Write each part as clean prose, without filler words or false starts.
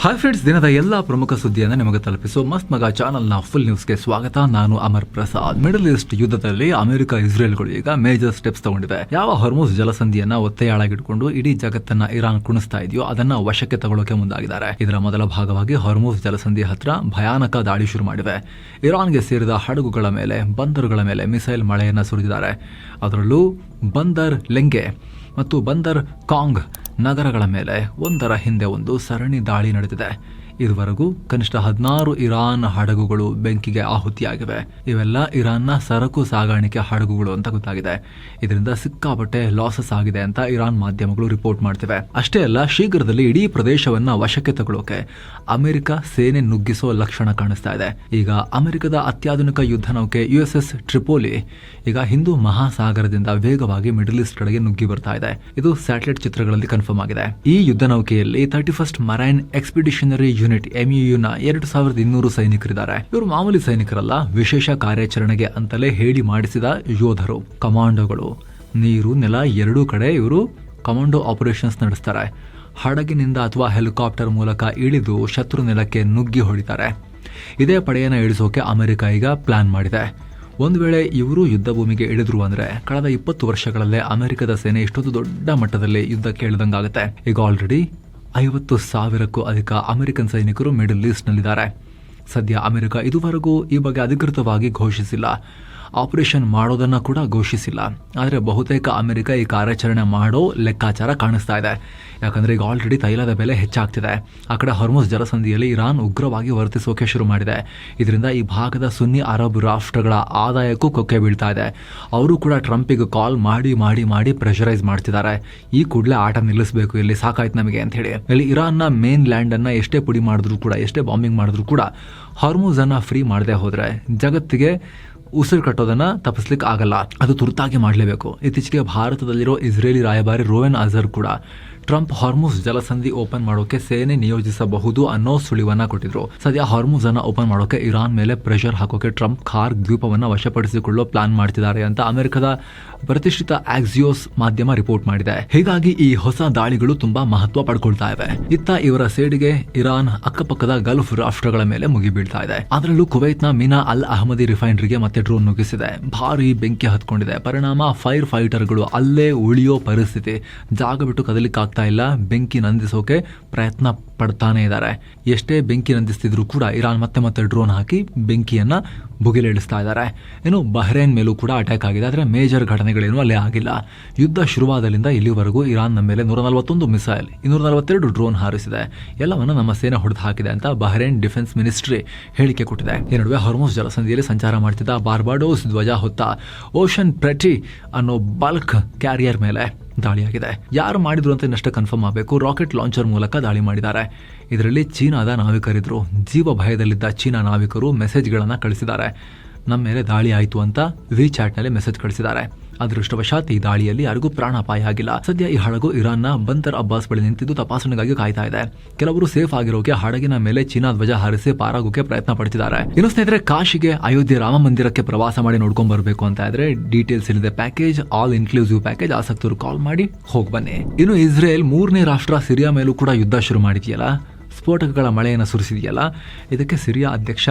Hi friends, ದಿನದ ಎಲ್ಲಾ ಪ್ರಮುಖ ಸುದ್ದಿಯನ್ನು ನಿಮಗೆ ತಲುಪಿಸುವ ಮಸ್ತ್ ಮಗ ಚಾನಲ್ನ ಫುಲ್ ನ್ಯೂಸ್ಗೆ ಸ್ವಾಗತ. ನಾನು ಅಮರ್ ಪ್ರಸಾದ್. ಮಿಡಲ್ ಈಸ್ಟ್ ಯುದ್ಧದಲ್ಲಿ ಅಮೆರಿಕ ಇಸ್ರೇಲ್ಗಳು ಈಗ ಮೇಜರ್ ಸ್ಟೆಪ್ಸ್ ತಗೊಂಡಿವೆ. ಯಾವ ಹೊರ್ಮುಜ್ ಜಲಸಂಧಿಯನ್ನ ಒತ್ತೆಯಾಳಾಗಿಟ್ಕೊಂಡು ಇಡೀ ಜಗತ್ತನ್ನ ಇರಾನ್ ಕುಣಿಸ್ತಾ ಇದೆಯೋ ಅದನ್ನ ವಶಕ್ಕೆ ತಗೊಳ್ಳೋಕೆ ಮುಂದಾಗಿದ್ದಾರೆ. ಇದರ ಮೊದಲ ಭಾಗವಾಗಿ ಹೊರ್ಮುಜ್ ಜಲಸಂಧಿ ಹತ್ರ ಭಯಾನಕ ದಾಳಿ ಶುರು ಮಾಡಿವೆ. ಇರಾನ್ಗೆ ಸೇರಿದ ಹಡಗುಗಳ ಮೇಲೆ, ಬಂದರುಗಳ ಮೇಲೆ ಮಿಸೈಲ್ ಮಳೆಯನ್ನ ಸುರಿದಿದ್ದಾರೆ. ಅದರಲ್ಲೂ ಬಂದರ್ ಲೆಂಗೆ ಮತ್ತು ಬಂದರ್ ಕಾಂಗ್ ನಗರಗಳ ಮೇಲೆ ಒಂದರ ಹಿಂದೆ ಒಂದು ಸರಣಿ ದಾಳಿ ನಡೆದಿದೆ. ಇದುವರೆಗೂ ಕನಿಷ್ಠ 16 ಇರಾನ್ ಹಡಗುಗಳು ಬೆಂಕಿಗೆ ಆಹುತಿಯಾಗಿವೆ. ಇವೆಲ್ಲ ಇರಾನ್ನ ಸರಕು ಸಾಗಾಣಿಕೆ ಹಡಗುಗಳು ಅಂತ ಗೊತ್ತಾಗಿದೆ. ಇದರಿಂದ ಸಿಕ್ಕಾಪಟ್ಟೆ ಲಾಸಸ್ ಆಗಿದೆ ಅಂತ ಇರಾನ್ ಮಾಧ್ಯಮಗಳು ರಿಪೋರ್ಟ್ ಮಾಡ್ತಿವೆ. ಅಷ್ಟೇ ಅಲ್ಲ, ಶೀಘ್ರದಲ್ಲಿ ಇಡೀ ಪ್ರದೇಶವನ್ನ ವಶಕ್ಕೆ ತಗೊಳ್ಳೋಕೆ ಅಮೆರಿಕ ಸೇನೆ ನುಗ್ಗಿಸೋ ಲಕ್ಷಣ ಕಾಣಿಸ್ತಾ ಇದೆ. ಈಗ ಅಮೆರಿಕದ ಅತ್ಯಾಧುನಿಕ ಯುದ್ಧ ನೌಕೆ USS ಟ್ರಿಪೋಲಿ ಈಗ ಹಿಂದೂ ಮಹಾಸಾಗರದಿಂದ ವೇಗವಾಗಿ ಮಿಡಲ್ ಈಸ್ಟ್ ಕಡೆಗೆ ನುಗ್ಗಿ ಬರ್ತಾ ಇದೆ. ಇದು ಸ್ಯಾಟಲೈಟ್ ಚಿತ್ರಗಳಲ್ಲಿ ಕನ್ಫರ್ಮ್ ಆಗಿದೆ. ಈ ಯುದ್ಧ ನೌಕೆಯಲ್ಲಿ 31st ಮರೈನ್ ಎಕ್ಸ್ಪಿಡಿಷನರಿ ಯೂನಿಟ್ MUU ನ 2200 ಸೈನಿಕರಿದ್ದಾರೆ. ಇವರು ಮಾಮೂಲಿ ಸೈನಿಕರಲ್ಲ, ವಿಶೇಷ ಕಾರ್ಯಾಚರಣೆಗೆ ಅಂತಲೇ ಹೇಳಿ ಮಾಡಿಸಿದ ಯೋಧರು, ಕಮಾಂಡೋಗಳು. ನೀರು ನೆಲ ಎರಡೂ ಕಡೆ ಇವರು ಕಮಾಂಡೋ ಆಪರೇಷನ್ಸ್ ನಡೆಸ್ತಾರೆ. ಹಡಗಿನಿಂದ ಅಥವಾ ಹೆಲಿಕಾಪ್ಟರ್ ಮೂಲಕ ಇಳಿದು ಶತ್ರು ನೆಲಕ್ಕೆ ನುಗ್ಗಿ ಹೊಡಿತಾರೆ. ಇದೇ ಪಡೆಯನ್ನು ಇಳಿಸೋಕೆ ಅಮೆರಿಕ ಈಗ ಪ್ಲಾನ್ ಮಾಡಿದೆ. ಒಂದು ವೇಳೆ ಇವರು ಯುದ್ಧ ಭೂಮಿಗೆ ಇಳಿದ್ರು ಅಂದ್ರೆ ಕಳೆದ 20 ವರ್ಷಗಳಲ್ಲೇ ಅಮೆರಿಕದ ಸೇನೆ ಇಷ್ಟೊಂದು ದೊಡ್ಡ ಮಟ್ಟದಲ್ಲಿ ಯುದ್ಧಕ್ಕೆ ಇಳಿದಂಗಾಗುತ್ತೆ. ಈಗ ಆಲ್ರೆಡಿ 50,000ಕ್ಕೂ ಅಧಿಕ ಅಮೆರಿಕನ್ ಸೈನಿಕರು ಮಿಡಲ್ ಈಸ್ಟ್ ನಲ್ಲಿದ್ದಾರೆ. ಸದ್ಯ ಅಮೆರಿಕ ಇದುವರೆಗೂ ಈ ಬಗ್ಗೆ ಅಧಿಕೃತವಾಗಿ ಘೋಷಿಸಿಲ್ಲ, ಆಪರೇಷನ್ ಮಾಡೋದನ್ನ ಕೂಡ ಘೋಷಿಸಿಲ್ಲ. ಆದರೆ ಬಹುತೇಕ ಅಮೆರಿಕ ಈ ಕಾರ್ಯಾಚರಣೆ ಮಾಡೋ ಲೆಕ್ಕಾಚಾರ ಕಾಣಿಸ್ತಾ ಇದೆ. ಯಾಕಂದ್ರೆ ಈಗ ಆಲ್ರೆಡಿ ತೈಲದ ಬೆಲೆ ಹೆಚ್ಚಾಗ್ತಿದೆ. ಆ ಕಡೆ ಹೊರ್ಮುಜ್ ಜಲಸಂಧಿಯಲ್ಲಿ ಇರಾನ್ ಉಗ್ರವಾಗಿ ವರ್ತಿಸೋಕೆ ಶುರು ಮಾಡಿದೆ. ಇದರಿಂದ ಈ ಭಾಗದ ಸುನ್ನಿ ಅರಬ್ ರಾಷ್ಟ್ರಗಳ ಆದಾಯಕ್ಕೂ ಕೊಕ್ಕೆ ಬೀಳ್ತಾ ಇದೆ. ಅವರು ಕೂಡ ಟ್ರಂಪಿಗೆ ಕಾಲ್ ಮಾಡಿ ಮಾಡಿ ಮಾಡಿ ಪ್ರೆಷರೈಸ್ ಮಾಡ್ತಿದ್ದಾರೆ. ಈ ಕೂಡಲೇ ಆಟ ನಿಲ್ಲಿಸಬೇಕು, ಇಲ್ಲಿ ಸಾಕಾಯ್ತು ನಮಗೆ ಅಂತ ಹೇಳಿ. ಇಲ್ಲಿ ಇರಾನ್ನ ಮೇನ್ ಲ್ಯಾಂಡ್ ಅನ್ನ ಎಷ್ಟೇ ಪುಡಿ ಮಾಡಿದ್ರು ಕೂಡ, ಎಷ್ಟೇ ಬಾಂಬಿಂಗ್ ಮಾಡಿದ್ರು ಕೂಡ ಹೊರ್ಮುಜ್ ಅನ್ನ ಫ್ರೀ ಮಾಡದೆ ಹೋದ್ರೆ ಜಗತ್ತಿಗೆ ಉಸಿರು ಕಟ್ಟೋದನ್ನ ತಪ್ಪಿಸ್ಲಿಕ್ಕೆ ಆಗಲ್ಲ. ಅದು ತುರ್ತಾಗಿ ಮಾಡಲೇಬೇಕು. ಇತ್ತೀಚೆಗೆ ಭಾರತದಲ್ಲಿರೋ ಇಸ್ರೇಲಿ ರಾಯಭಾರಿ ರೋವೆನ್ ಅಜರ್ ಕೂಡ ಟ್ರಂಪ್ ಹಾರ್ಮುಜ್ ಜಲಸಂಧಿ ಓಪನ್ ಮಾಡೋಕೆ ಸೇನೆ ನಿಯೋಜಿಸಬಹುದು ಅನ್ನೋ ಸುಳಿವನ್ನ ಕೊಟ್ಟಿದ್ರು. ಸದ್ಯ ಹಾರ್ಮುಜ್ ಅನ್ನ ಓಪನ್ ಮಾಡೋಕೆ ಇರಾನ್ ಮೇಲೆ ಪ್ರೆಷರ್ ಹಾಕೋಕೆ ಟ್ರಂಪ್ ಖಾರ್ಗ್ ದ್ವೀಪವನ್ನ ವಶಪಡಿಸಿಕೊಳ್ಳೋ ಪ್ಲಾನ್ ಮಾಡ್ತಿದ್ದಾರೆ ಅಂತ ಅಮೆರಿಕದ ಪ್ರತಿಷ್ಠಿತ ಆಕ್ಸಿಯೋಸ್ ಮಾಧ್ಯಮ ರಿಪೋರ್ಟ್ ಮಾಡಿದೆ. ಹೀಗಾಗಿ ಈ ಹೊಸ ದಾಳಿಗಳು ತುಂಬಾ ಮಹತ್ವ ಪಡ್ಕೊಳ್ತಾ ಇವೆ. ಇತ್ತ ಇವರ ಸೇಡಿಗೆ ಇರಾನ್ ಅಕ್ಕಪಕ್ಕದ ಗಲ್ಫ್ ರಾಷ್ಟ್ರಗಳ ಮೇಲೆ ಮುಗಿಬೀಳ್ತಾ ಇದೆ. ಅದರಲ್ಲೂ ಕುವೈತ್ನ ಮೀನಾ ಅಲ್ ಅಹಮದಿ ರಿಫೈನರಿಗೆ ಮತ್ತೆ ಡ್ರೋನ್ ನುಗ್ಗಿಸಿದೆ. ಭಾರಿ ಬೆಂಕಿ ಹತ್ಕೊಂಡಿದೆ. ಪರಿಣಾಮ ಫೈರ್ ಫೈಟರ್ಗಳು ಅಲ್ಲೇ ಉಳಿಯೋ ಪರಿಸ್ಥಿತಿ, ಜಾಗ ಬಿಟ್ಟು ಕದಲಿಕ್ಕೆ ಇಲ್ಲ. ಬೆಂಕಿ ನಂದಿಸೋಕೆ ಪ್ರಯತ್ನ ಪಡ್ತಾನೆ ಇದ್ದಾರೆ. ಎಷ್ಟೇ ಬೆಂಕಿ ನಂದಿಸ್ತಿದ್ರು ಕೂಡ ಇರಾನ್ ಮತ್ತೆ ಡ್ರೋನ್ ಹಾಕಿ ಬೆಂಕಿಯನ್ನ ಭುಗಿಲೇಳಿಸ್ತಾ ಇದ್ದಾರೆ. ಇನ್ನು ಬಹ್ರೇನ್ ಮೇಲೂ ಕೂಡ ಅಟ್ಯಾಕ್ ಆಗಿದೆ. ಆದರೆ ಮೇಜರ್ ಘಟನೆಗಳೇನು ಅಲ್ಲೇ ಆಗಿಲ್ಲ. ಯುದ್ಧ ಶುರುವಾದಲ್ಲಿಂದ ಇಲ್ಲಿವರೆಗೂ ಇರಾನ್ನ ಮೇಲೆ 141 ಮಿಸೈಲ್, 242 ಡ್ರೋನ್ ಹಾರಿಸಿದೆ. ಎಲ್ಲವನ್ನ ನಮ್ಮ ಸೇನೆ ಹೊಡೆದು ಹಾಕಿದೆ ಅಂತ ಬಹ್ರೇನ್ ಡಿಫೆನ್ಸ್ ಮಿನಿಸ್ಟ್ರಿ ಹೇಳಿಕೆ ಕೊಟ್ಟಿದೆ. ಈ ನಡುವೆ ಹೊರ್ಮುಜ್ ಜಲಸಂಧಿಯಲ್ಲಿ ಸಂಚಾರ ಮಾಡ್ತಿದ್ದ ಬಾರ್ಬಾಡೋಸ್ ಧ್ವಜ ಹೊತ್ತ ಓಷನ್ ಪ್ರೆಟಿ ಅನ್ನೋ ಬಲ್ಕ್ ಕ್ಯಾರಿಯರ್ ಮೇಲೆ ದಾಳಿಯಾಗಿದೆ. ಯಾರು ಮಾಡಿದ್ರು ಅಂತ ಇನ್ನಷ್ಟೇ ಕನ್ಫರ್ಮ್ ಆಗಬೇಕು. ರಾಕೆಟ್ ಲಾಂಚರ್ ಮೂಲಕ ದಾಳಿ ಮಾಡಿದ್ದಾರೆ. ಇದರಲ್ಲಿ ಚೀನಾದ ನಾವಿಕರಿದ್ರು. ಜೀವ ಭಯದಲ್ಲಿದ್ದ ಚೀನಾ ನಾವಿಕರು ಮೆಸೇಜ್ಗಳನ್ನು ಕಳಿಸಿದ್ದಾರೆ. ನಮ್ಮ ಮೇಲೆ ದಾಳಿ ಆಯಿತು ಅಂತ WeChatನಲ್ಲಿ ಮೆಸೇಜ್ ಕಳಿಸಿದ್ದಾರೆ. ಅದೃಷ್ಟವಶಾತ್ ಈ ದಾಳಿಯಲ್ಲಿ ಯಾರಿಗೂ ಪ್ರಾಣಾಪಾಯ ಆಗಿಲ್ಲ. ಸದ್ಯ ಈ ಹಡಗು ಇರಾನ್ನ ಬಂದರ್ ಅಬ್ಬಾಸ್ ಬಳಿ ನಿಂತಿದ್ದು ತಪಾಸಣೆಗಾಗಿ ಕಾಯ್ತಾ ಇದೆ. ಕೆಲವರು ಸೇಫ್ ಆಗಿರೋಕೆ ಹಡಗಿನ ಮೇಲೆ ಚೀನಾ ಧ್ವಜ ಹಾರಿಸಿ ಪಾರಾಗೋಕೆ ಪ್ರಯತ್ನ ಪಡ್ತಿದ್ದಾರೆ. ಇನ್ನು ಸ್ನೇಹಿತರೆ, ಕಾಶಿಗೆ ಅಯೋಧ್ಯೆ ರಾಮ ಮಂದಿರಕ್ಕೆ ಪ್ರವಾಸ ಮಾಡಿ ನೋಡ್ಕೊಂಡ್ ಬರಬೇಕು ಅಂತ ಇದ್ರೆ ಡೀಟೇಲ್ಸ್ ಇಲ್ಲಿದೆ. Package all inclusive package. ಆಸಕ್ತರು ಕಾಲ್ ಮಾಡಿ ಹೋಗಿ ಬನ್ನಿ. ಇನ್ನು ಇಸ್ರೇಲ್ 3ನೇ ರಾಷ್ಟ್ರ ಸಿರಿಯಾ ಮೇಲೂ ಕೂಡ ಯುದ್ಧ ಶುರು ಮಾಡಿದೆಯಲ್ಲ, ಸ್ಫೋಟಕಗಳ ಮಳೆಯನ್ನು ಸುರಿಸಿದೆಯಲ್ಲ, ಇದಕ್ಕೆ ಸಿರಿಯಾ ಅಧ್ಯಕ್ಷ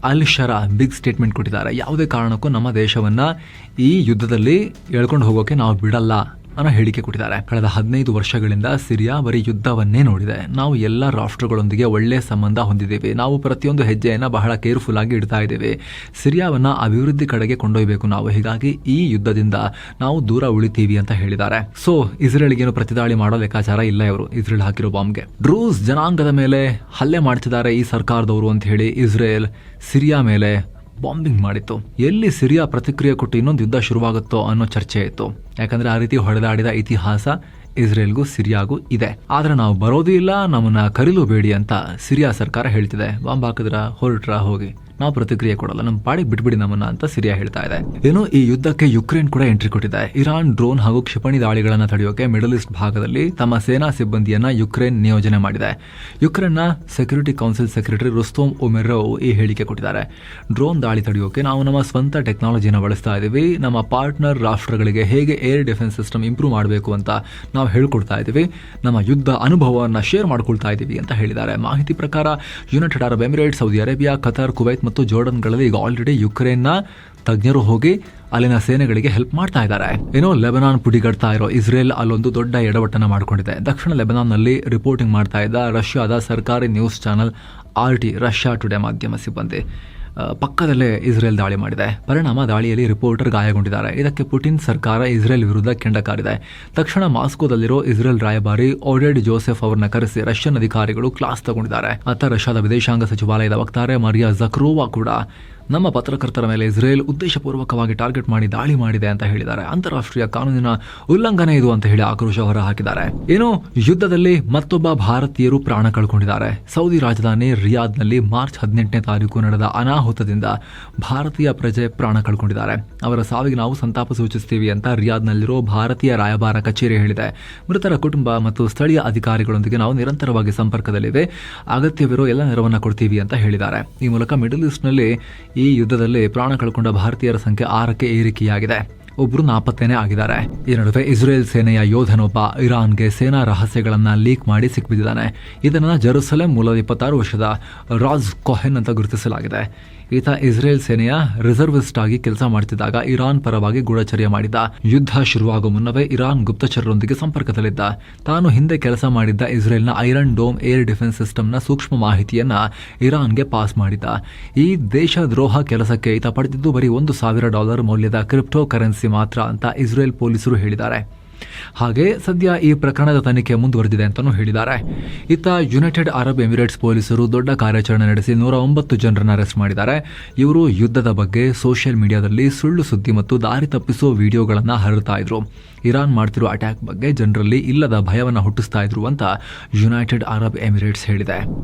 ಅಲ್ ಶರಾ ಬಿಗ್ ಸ್ಟೇಟ್ಮೆಂಟ್ ಕೊಟ್ಟಿದ್ದಾರೆ. ಯಾವುದೇ ಕಾರಣಕ್ಕೂ ನಮ್ಮ ದೇಶವನ್ನ ಈ ಯುದ್ಧದಲ್ಲಿ ಎಳ್ಕೊಂಡು ಹೋಗೋಕೆ ನಾವು ಬಿಡಲ್ಲ ಅನ್ನೋ ಹೇಳಿಕೆ ಕೊಟ್ಟಿದ್ದಾರೆ. ಕಳೆದ 15 ವರ್ಷಗಳಿಂದ ಸಿರಿಯಾ ಬರೀ ಯುದ್ಧವನ್ನೇ ನೋಡಿದೆ. ನಾವು ಎಲ್ಲ ರಾಷ್ಟ್ರಗಳೊಂದಿಗೆ ಒಳ್ಳೆ ಸಂಬಂಧ ಹೊಂದಿದ್ದೇವೆ. ನಾವು ಪ್ರತಿಯೊಂದು ಹೆಜ್ಜೆಯನ್ನ ಬಹಳ ಕೇರ್ಫುಲ್ ಆಗಿ ಇಡ್ತಾ ಇದ್ದೇವೆ. ಸಿರಿಯಾವನ್ನ ಅಭಿವೃದ್ಧಿ ಕಡೆಗೆ ಕೊಂಡೊಯ್ಯಬೇಕು ನಾವು. ಹೀಗಾಗಿ ಈ ಯುದ್ಧದಿಂದ ನಾವು ದೂರ ಉಳಿತೀವಿ ಅಂತ ಹೇಳಿದ್ದಾರೆ. ಸೊ ಇಸ್ರೇಲ್ಗೇನು ಪ್ರತಿದಾಳಿ ಮಾಡೋ ಲೆಕ್ಕಾಚಾರ ಇಲ್ಲ. ಇವರು ಇಸ್ರೇಲ್ ಹಾಕಿರೋ ಬಾಂಬ್ಗೆ ಡ್ರೂಸ್ ಜನಾಂಗದ ಮೇಲೆ ಹಲ್ಲೆ ಮಾಡ್ತಿದ್ದಾರೆ ಈ ಸರ್ಕಾರದವರು ಅಂತ ಹೇಳಿ ಇಸ್ರೇಲ್ ಸಿರಿಯಾ ಮೇಲೆ ಬಾಂಬಿಂಗ್ ಮಾಡಿತ್ತು. ಎಲ್ಲಿ ಸಿರಿಯಾ ಪ್ರತಿಕ್ರಿಯೆ ಕೊಟ್ಟು ಇನ್ನೊಂದು ಯುದ್ಧ ಶುರುವಾಗುತ್ತೋ ಅನ್ನೋ ಚರ್ಚೆ ಇತ್ತು. ಯಾಕಂದ್ರೆ ಆ ರೀತಿ ಹೊಡೆದಾಡಿದ ಇತಿಹಾಸ ಇಸ್ರೇಲ್ಗೂ ಸಿರಿಯಾಗೂ ಇದೆ. ಆದ್ರೆ ನಾವು ಬರೋದು ಇಲ್ಲ, ನಮ್ಮನ್ನ ಕರೀಲೂ ಬೇಡಿ ಅಂತ ಸಿರಿಯಾ ಸರ್ಕಾರ ಹೇಳ್ತಿದೆ. ಬಾಂಬ್ ಹಾಕಿದ್ರ ಹೊರಟ್ರ ಹೋಗಿ, ನಾವು ಪ್ರತಿಕ್ರಿಯೆ ಕೊಡಲ್ಲ, ನಮ್ಮ ಪಾಡಿಗೆ ಬಿಟ್ಬಿಡಿ ನಮ್ಮನ್ನ ಅಂತ ಸಿರಿಯಾ ಹೇಳ್ತಾ ಇದೆ. ಏನು ಈ ಯುದ್ಧಕ್ಕೆ ಯುಕ್ರೇನ್ ಕೂಡ ಎಂಟ್ರಿ ಕೊಟ್ಟಿದೆ. ಇರಾನ್ ಡ್ರೋನ್ ಹಾಗೂ ಕ್ಷಿಪಣಿ ದಾಳಿಗಳನ್ನು ತಡೆಯೋಕೆ ಮಿಡಲ್ ಈಸ್ಟ್ ಭಾಗದಲ್ಲಿ ತಮ್ಮ ಸೇನಾ ಸಿಬ್ಬಂದಿಯನ್ನ ಯುಕ್ರೇನ್ ನಿಯೋಜನೆ ಮಾಡಿದೆ. ಯುಕ್ರೇನ್ನ ಸೆಕ್ಯೂರಿಟಿ ಕೌನ್ಸಿಲ್ ಸೆಕ್ರೆಟರಿ ರುಸ್ತೋಮ್ ಉಮೆರೋವ್ ಈ ಹೇಳಿಕೆ ಕೊಟ್ಟಿದ್ದಾರೆ. ಡ್ರೋನ್ ದಾಳಿ ತಡೆಯೋಕೆ ನಾವು ನಮ್ಮ ಸ್ವಂತ ಟೆಕ್ನಾಲಜಿನ ಬಳಸ್ತಾ ಇದ್ದೀವಿ. ನಮ್ಮ ಪಾರ್ಟ್ನರ್ ರಾಷ್ಟ್ರಗಳಿಗೆ ಹೇಗೆ ಏರ್ ಡಿಫೆನ್ಸ್ ಸಿಸ್ಟಮ್ ಇಂಪ್ರೂವ್ ಮಾಡಬೇಕು ಅಂತ ನಾವು ಹೇಳ್ಕೊಡ್ತಾ ಇದ್ದೀವಿ. ನಮ್ಮ ಯುದ್ಧ ಅನುಭವವನ್ನು ಶೇರ್ ಮಾಡ್ಕೊಳ್ತಾ ಇದ್ದೀವಿ ಅಂತ ಹೇಳಿದ್ದಾರೆ. ಮಾಹಿತಿ ಪ್ರಕಾರ United Arab Emirates, Saudi Arabia, Qatar, Kuwait ಮತ್ತು ಜೋರ್ಡನ್ಗಳಲ್ಲಿ ಈಗ ಆಲ್ರೆಡಿ ಯುಕ್ರೇನ್ನ ತಜ್ಞರು ಹೋಗಿ ಅಲ್ಲಿನ ಸೇನೆಗಳಿಗೆ ಹೆಲ್ಪ್ ಮಾಡ್ತಾ ಇದ್ದಾರೆ. ಏನೋ ಲೆಬನಾನ್ ಪುಡಿಗಡ್ತಾ ಇರೋ ಇಸ್ರೇಲ್ ಅಲ್ಲೊಂದು ದೊಡ್ಡ ಎಡವಟ್ಟನ್ನು ಮಾಡಿಕೊಂಡಿದೆ. ದಕ್ಷಿಣ ಲೆಬನಾನ್ನಲ್ಲಿ ರಿಪೋರ್ಟಿಂಗ್ ಮಾಡ್ತಾ ಇದ್ದ ರಷ್ಯಾದ ಸರ್ಕಾರಿ news channel RT Russia today ಮಾಧ್ಯಮ ಸಿಬ್ಬಂದಿ ಪಕ್ಕದಲ್ಲೇ ಇಸ್ರೇಲ್ ದಾಳಿ ಮಾಡಿದೆ. ಪರಿಣಾಮ ದಾಳಿಯಲ್ಲಿ ರಿಪೋರ್ಟರ್ ಗಾಯಗೊಂಡಿದ್ದಾರೆ. ಇದಕ್ಕೆ ಪುಟಿನ್ ಸರ್ಕಾರ ಇಸ್ರೇಲ್ ವಿರುದ್ಧ ಕೆಂಡ ಕಾರಿದೆ. ತಕ್ಷಣ ಮಾಸ್ಕೋದಲ್ಲಿರೋ ಇಸ್ರೇಲ್ ರಾಯಭಾರಿ ಓಡೆಡ್ ಜೋಸೆಫ್ ಅವರನ್ನ ಕರೆಸಿ ರಷ್ಯನ್ ಅಧಿಕಾರಿಗಳು ಕ್ಲಾಸ್ ತಗೊಂಡಿದ್ದಾರೆ. ಅತ್ತ ರಷ್ಯಾದ ವಿದೇಶಾಂಗ ಸಚಿವಾಲಯದ ವಕ್ತಾರೆ ಮರಿಯಾ ಜಕ್ರೋವಾ ಕೂಡ ನಮ್ಮ ಪತ್ರಕರ್ತರ ಮೇಲೆ ಇಸ್ರೇಲ್ ಉದ್ದೇಶಪೂರ್ವಕವಾಗಿ ಟಾರ್ಗೆಟ್ ಮಾಡಿ ದಾಳಿ ಮಾಡಿದೆ ಅಂತ ಹೇಳಿದ್ದಾರೆ. ಅಂತಾರಾಷ್ಟ್ರೀಯ ಕಾನೂನಿನ ಉಲ್ಲಂಘನೆ ಇದು ಅಂತ ಹೇಳಿ ಆಕ್ರೋಶ ಹೊರಹಾಕಿದ್ದಾರೆ. ಏನು ಯುದ್ಧದಲ್ಲಿ ಮತ್ತೊಬ್ಬ ಭಾರತೀಯರು ಪ್ರಾಣ ಕಳ್ಕೊಂಡಿದ್ದಾರೆ. ಸೌದಿ ರಾಜಧಾನಿ ರಿಯಾದ್ನಲ್ಲಿ ಮಾರ್ಚ್ 18ನೇ ತಾರೀಕು ನಡೆದ ಅನಾಹುತದಿಂದ ಭಾರತೀಯ ಪ್ರಜೆ ಪ್ರಾಣ ಕಳ್ಕೊಂಡಿದ್ದಾರೆ. ಅವರ ಸಾವಿಗೆ ನಾವು ಸಂತಾಪ ಸೂಚಿಸ್ತೀವಿ ಅಂತ ರಿಯಾದ್ನಲ್ಲಿರೋ ಭಾರತೀಯ ರಾಯಭಾರ ಕಚೇರಿ ಹೇಳಿದೆ. ಮೃತರ ಕುಟುಂಬ ಮತ್ತು ಸ್ಥಳೀಯ ಅಧಿಕಾರಿಗಳೊಂದಿಗೆ ನಾವು ನಿರಂತರವಾಗಿ ಸಂಪರ್ಕದಲ್ಲಿವೆ, ಅಗತ್ಯವಿರೋ ಎಲ್ಲ ನೆರವನ್ನು ಕೊಡ್ತೀವಿ ಅಂತ ಹೇಳಿದ್ದಾರೆ. ಈ ಮೂಲಕ ಮಿಡಲ್ ಈಸ್ಟ್ನಲ್ಲಿ ಈ ಯುದ್ಧದಲ್ಲಿ ಪ್ರಾಣ ಕಳ್ಕೊಂಡ ಭಾರತೀಯರ ಸಂಖ್ಯೆ 6ಕ್ಕೆ ಏರಿಕೆಯಾಗಿದೆ. ಒಬ್ಬರು ನಾಪತ್ತೆನೇ ಆಗಿದ್ದಾರೆ. ಈ ನಡುವೆ ಇಸ್ರೇಲ್ ಸೇನೆಯ ಯೋಧನೊಬ್ಬ ಇರಾನ್ಗೆ ಸೇನಾ ರಹಸ್ಯಗಳನ್ನ ಲೀಕ್ ಮಾಡಿ ಸಿಕ್ಬಿದ್ದಿದ್ದಾನೆ. ಇದನ್ನ ಜೆರುಸಲೆಂ ಮೂಲದ 26 ವರ್ಷದ ರಾಜ್ ಕೊಹೆನ್ ಅಂತ ಗುರುತಿಸಲಾಗಿದೆ. ಈತ ಇಸ್ರೇಲ್ ಸೇನೆಯ ರಿಸರ್ವಿಸ್ಟ್ ಆಗಿ ಕೆಲಸ ಮಾಡ್ತಿದ್ದಾಗ ಇರಾನ್ ಪರವಾಗಿ ಗೂಢಚರ್ಯ ಮಾಡಿದ್ದ. ಯುದ್ಧ ಶುರುವಾಗುವ ಮುನ್ನವೇ ಇರಾನ್ ಗುಪ್ತಚರರೊಂದಿಗೆ ಸಂಪರ್ಕದಲ್ಲಿದ್ದ. ತಾನು ಹಿಂದೆ ಕೆಲಸ ಮಾಡಿದ್ದ ಇಸ್ರೇಲ್ನ ಐರನ್ ಡೋಮ್ ಏರ್ ಡಿಫೆನ್ಸ್ ಸಿಸ್ಟಮ್ನ ಸೂಕ್ಷ್ಮ ಮಾಹಿತಿಯನ್ನ ಇರಾನ್ಗೆ ಪಾಸ್ ಮಾಡಿದ್ದ. ಈ ದೇಶದ್ರೋಹ ಕೆಲಸಕ್ಕೆ ಈತ ಪಡೆದಿದ್ದು ಬರೀ $1,000 ಮೌಲ್ಯದ ಕ್ರಿಪ್ಟೋ ಕರೆನ್ಸಿ ಮಾತ್ರ ಅಂತ ಇಸ್ರೇಲ್ ಪೊಲೀಸರು ಹೇಳಿದ್ದಾರೆ. ಹಾಗೆ ಸದ್ಯ ಈ ಪ್ರಕರಣದ ತನಿಖೆ ಮುಂದುವರೆದಿದೆ ಅಂತಾನೂ ಹೇಳಿದ್ದಾರೆ. ಇತ್ತ ಯುನೈಟೆಡ್ ಅರಬ್ ಎಮಿರೇಟ್ಸ್ ಪೊಲೀಸರು ದೊಡ್ಡ ಕಾರ್ಯಾಚರಣೆ ನಡೆಸಿ 109 ಜನರನ್ನು ಅರೆಸ್ಟ್ ಮಾಡಿದ್ದಾರೆ. ಇವರು ಯುದ್ಧದ ಬಗ್ಗೆ ಸೋಷಿಯಲ್ ಮೀಡಿಯಾದಲ್ಲಿ ಸುಳ್ಳು ಸುದ್ದಿ ಮತ್ತು ದಾರಿ ತಪ್ಪಿಸುವ ವಿಡಿಯೋಗಳನ್ನು ಹರಡ್ತಾ ಇದ್ರು. ಇರಾನ್ ಮಾಡ್ತಿರೋ ಅಟ್ಯಾಕ್ ಬಗ್ಗೆ ಜನರಲ್ಲಿ ಇಲ್ಲದ ಭಯವನ್ನು ಹುಟ್ಟಿಸ್ತಾ ಇದ್ರು ಅಂತ ಯುನೈಟೆಡ್ ಅರಬ್ ಎಮಿರೇಟ್ಸ್ ಹೇಳಿದೆ.